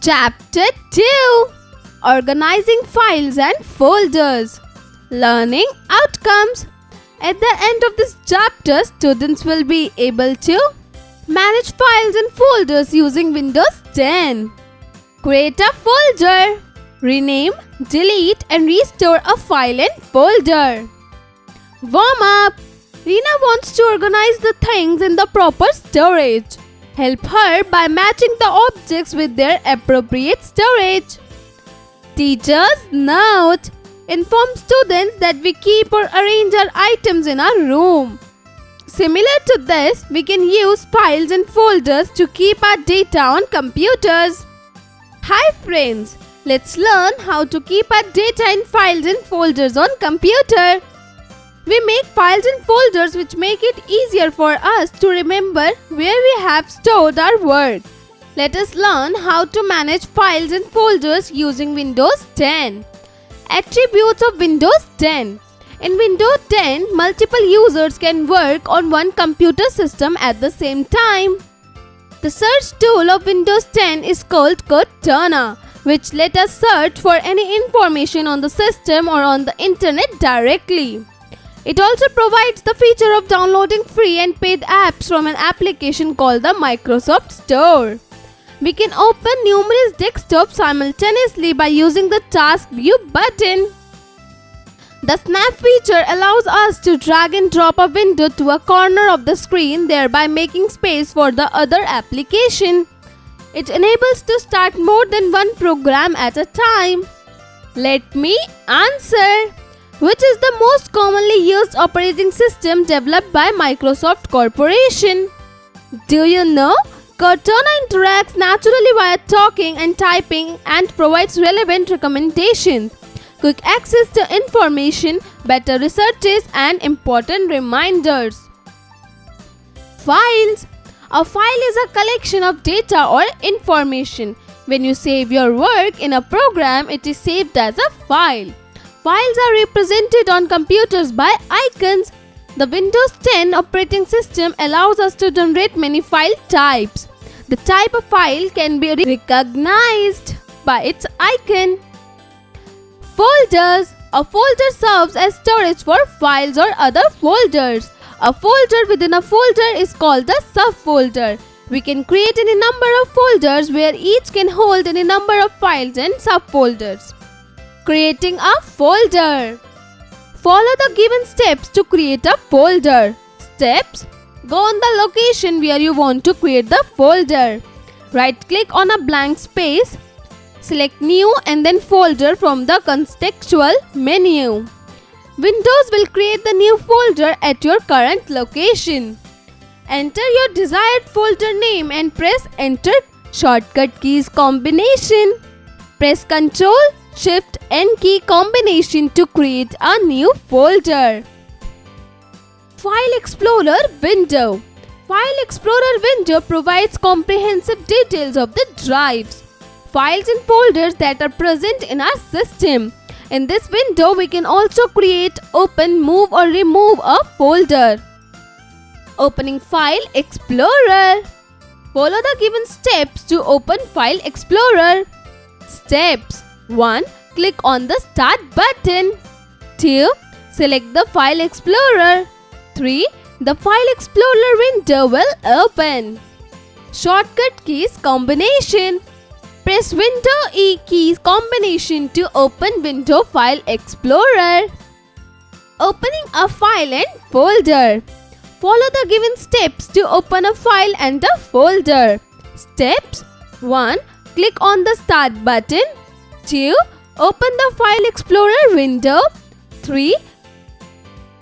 Chapter 2: Organizing Files and Folders. Learning Outcomes. At the end of this chapter, students will be able to manage files and folders using Windows 10. Create a folder. Rename, delete and restore a file and folder. Warm up. Rina wants to organize the things in the proper storage. Help her by matching the objects with their appropriate storage. Teacher's note. Inform students that we keep or arrange our items in our room. Similar to this, we can use files and folders to keep our data on computers. Hi friends, let's learn how to keep our data in files and folders on computer. We make files and folders which make it easier for us to remember where we have stored our work. Let us learn how to manage files and folders using Windows 10. Attributes of Windows 10. In Windows 10, multiple users can work on one computer system at the same time. The search tool of Windows 10 is called Cortana, which let us search for any information on the system or on the internet directly. It also provides the feature of downloading free and paid apps from an application called the Microsoft Store. We can open numerous desktops simultaneously by using the Task View button. The Snap feature allows us to drag and drop a window to a corner of the screen, thereby making space for the other application. It enables to start more than one program at a time. Let me answer. Which is the most commonly used operating system developed by Microsoft Corporation? Do you know? Cortana interacts naturally via talking and typing and provides relevant recommendations, quick access to information, better researches and important reminders. Files. A file is a collection of data or information. When you save your work in a program, it is saved as a file. Files are represented on computers by icons. The Windows 10 operating system allows us to generate many file types. The type of file can be recognized by its icon. Folders. A folder serves as storage for files or other folders. A folder within a folder is called a subfolder. We can create any number of folders where each can hold any number of files and subfolders. Creating a folder. Follow the given steps to create a folder. Steps. Go on the location where you want to create the folder. Right-click on a blank space. Select New and then Folder from the contextual menu. Windows will create the new folder at your current location. Enter your desired folder name and press Enter. Shortcut keys combination. Press Ctrl Shift N key combination to create a new folder. File Explorer window. File Explorer window provides comprehensive details of the drives, files and folders that are present in our system. In this window, we can also create, open, move or remove a folder. Opening File Explorer. Follow the given steps to open File Explorer. Steps. 1. Click on the Start button. 2. Select the File Explorer. 3. The File Explorer window will open. Shortcut keys combination. Press Window E keys combination to open Window File Explorer. Opening a file and folder. Follow the given steps to open a file and a folder. Steps. 1. Click on the Start button. 2. Open the File Explorer window. 3.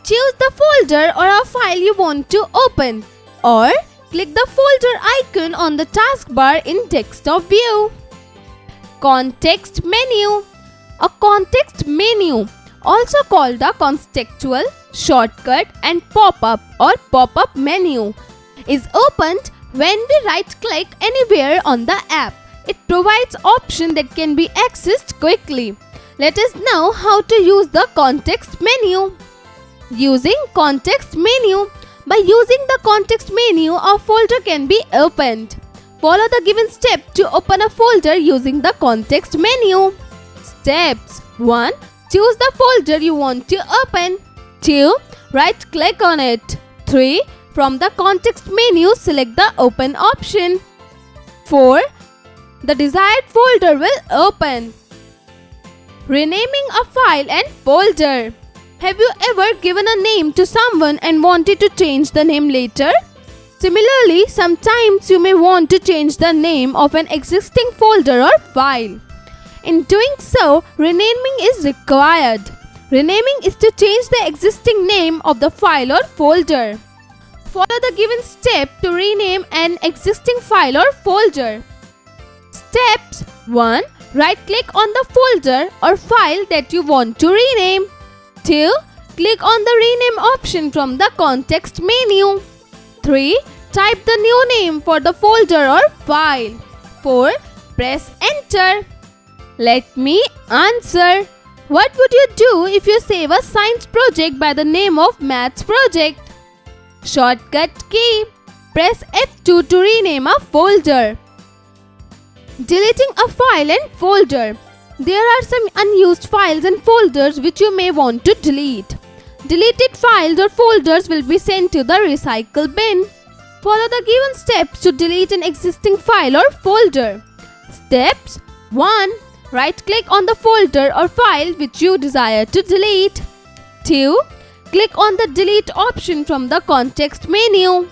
Choose the folder or a file you want to open, or click the folder icon on the taskbar in desktop view. Context menu. A context menu, also called the contextual, shortcut and pop-up or pop-up menu, is opened when we right-click anywhere on the app. It provides options that can be accessed quickly. Let us know how to use the context menu. Using context menu. By using the context menu, a folder can be opened. Follow the given step to open a folder using the context menu. Steps 1. Choose the folder you want to open. 2. Right click on it. 3. From the context menu, select the open option. 4. The desired folder will open. Renaming a file and folder. Have you ever given a name to someone and wanted to change the name later? Similarly, sometimes you may want to change the name of an existing folder or file. In doing so, renaming is required. Renaming is to change the existing name of the file or folder. Follow the given step to rename an existing file or folder. Steps 1. Right-click on the folder or file that you want to rename. 2. Click on the rename option from the context menu. 3. Type the new name for the folder or file. 4. Press enter. Let me answer. What would you do if you save a science project by the name of maths project? Shortcut key. Press F2 to rename a folder. Deleting a file and folder. There are some unused files and folders which you may want to delete. Deleted files or folders will be sent to the recycle bin. Follow the given steps to delete an existing file or folder. Steps 1. Right-click on the folder or file which you desire to delete. 2. Click on the delete option from the context menu.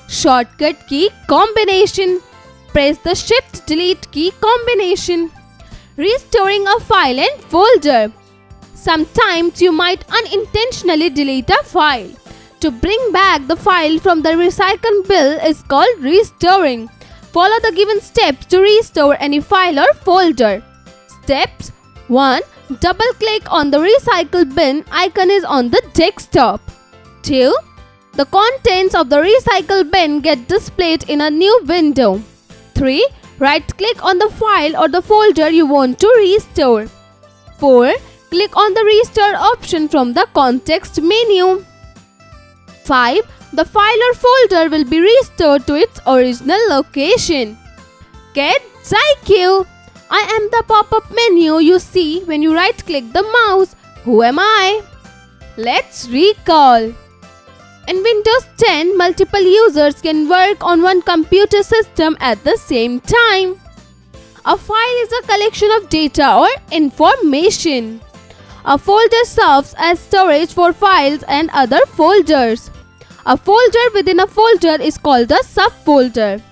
Shortcut key combination. Press the shift delete key combination. Restoring a file and folder. Sometimes you might unintentionally delete a file. To bring back the file from the recycle bin is called restoring. Follow the given steps to restore any file or folder. Steps 1. Double-click on the recycle bin icon is on the desktop. 2. The contents of the recycle bin get displayed in a new window. 3. Right-click on the file or the folder you want to restore. 4. Click on the restore option from the context menu. 5. The file or folder will be restored to its original location. Kids IQ. I am the pop-up menu you see when you right-click the mouse. Who am I? Let's recall. In Windows 10, multiple users can work on one computer system at the same time. A file is a collection of data or information. A folder serves as storage for files and other folders. A folder within a folder is called a subfolder.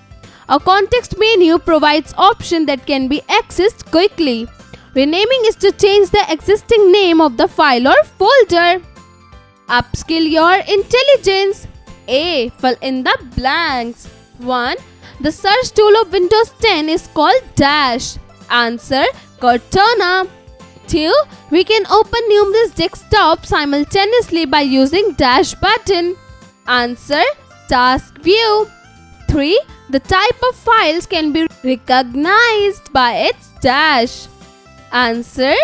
A context menu provides options that can be accessed quickly. Renaming is to change the existing name of the file or folder. Upskill your intelligence. A. Fill in the blanks. 1. The search tool of Windows 10 is called Dash. Answer: Cortana. 2. We can open numerous desktops simultaneously by using Dash button. Answer: Task View. 3. The type of files can be recognized by its dash. Answer: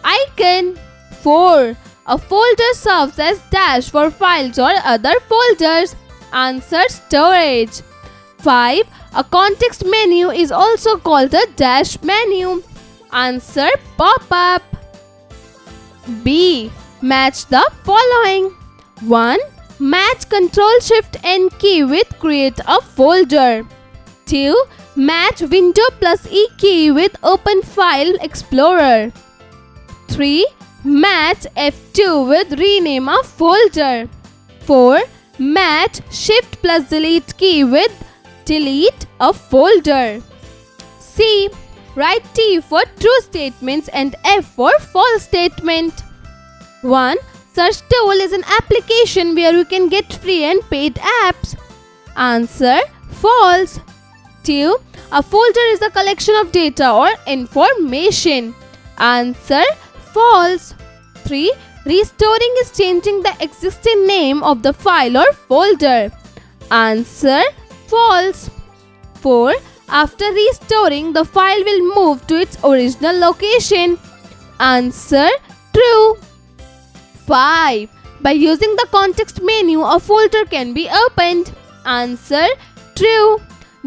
Icon. 4. A folder serves as dash for files or other folders. Answer: Storage. 5. A context menu is also called a dash menu. Answer: Pop-up. B. Match the following. 1. Match Ctrl-Shift-N key with create a folder. 2. Match Window plus E key with open file explorer. 3. Match F2 with rename a folder. 4. Match Shift plus Delete key with delete a folder. C. Write T for true statements and F for false statement. 1. Search tool is an application where you can get free and paid apps. Answer: false. 2. A folder is a collection of data or information. Answer: false. 3. Restoring is changing the existing name of the file or folder. Answer: false. 4. After restoring, the file will move to its original location. Answer: true. 5. By using the context menu, a folder can be opened. Answer: true.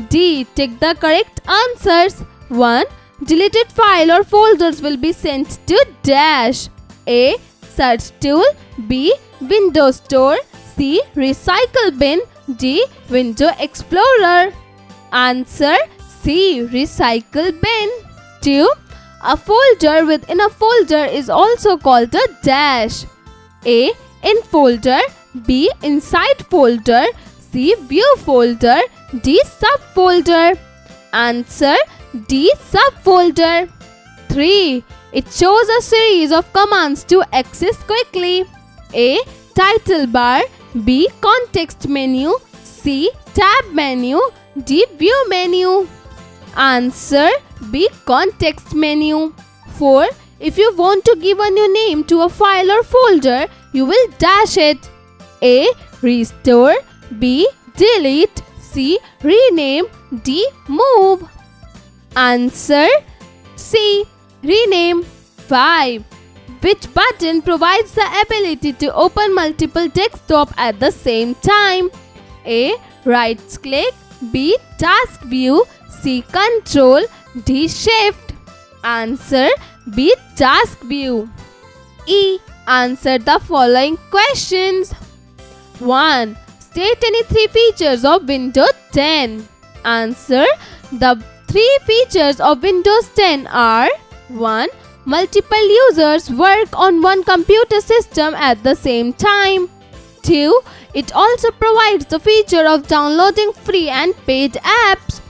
D. Tick the correct answers. 1. Deleted file or folders will be sent to dash. A. Search tool. B. Window store. C. Recycle bin. D. Window explorer. Answer C. Recycle bin. 2. A folder within a folder is also called a dash. A. In folder. B. Inside folder. C. View folder. D. Subfolder. Answer D. Subfolder. 3. It shows a series of commands to access quickly. A. Title bar. B. Context menu. C. Tab menu. D. View menu. Answer B. Context menu. 4. If you want to give a new name to a file or folder, you will dash it. A. Restore. B. Delete. C. Rename. D. Move. Answer C. Rename. 5. Which button provides the ability to open multiple desktops at the same time? A. Right click. B. Task view. C. Control. D. Shift. Answer B. Task view. E. Answer the following questions. 1. State any 3 features of Windows 10. Answer. The 3 features of Windows 10 are: 1. Multiple users work on one computer system at the same time. 2. It also provides the feature of downloading free and paid apps.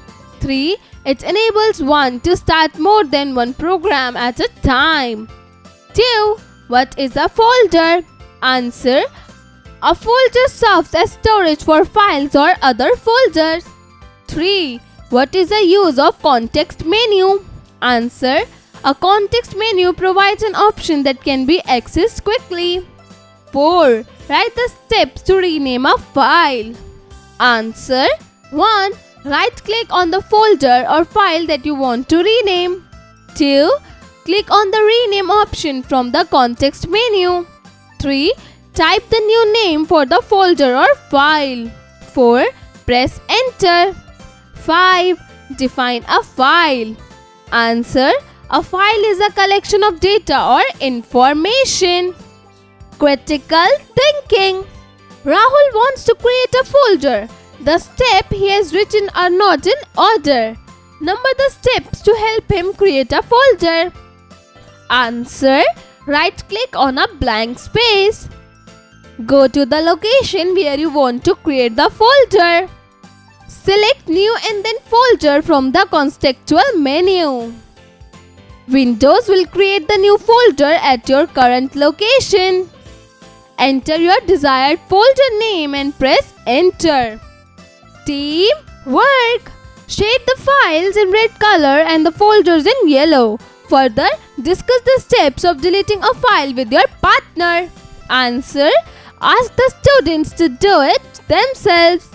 3. It enables one to start more than one program at a time. 2. What is a folder? Answer. A folder serves as storage for files or other folders. 3. What is the use of context menu? Answer. A context menu provides an option that can be accessed quickly. 4. Write the steps to rename a file. Answer. 1. Right-click on the folder or file that you want to rename. 2. Click on the rename option from the context menu. 3. Type the new name for the folder or file. 4. Press enter. 5. Define a file. Answer. A file is a collection of data or information. Critical thinking. Rahul wants to create a folder. The steps he has written are not in order. Number the steps to help him create a folder. Answer. Right-click on a blank space. Go to the location where you want to create the folder. Select New and then Folder from the contextual menu. Windows will create the new folder at your current location. Enter your desired folder name and press enter. Team work. Shade the files in red color and the folders in yellow. Further, discuss the steps of deleting a file with your partner. Answer. Ask the students to do it themselves.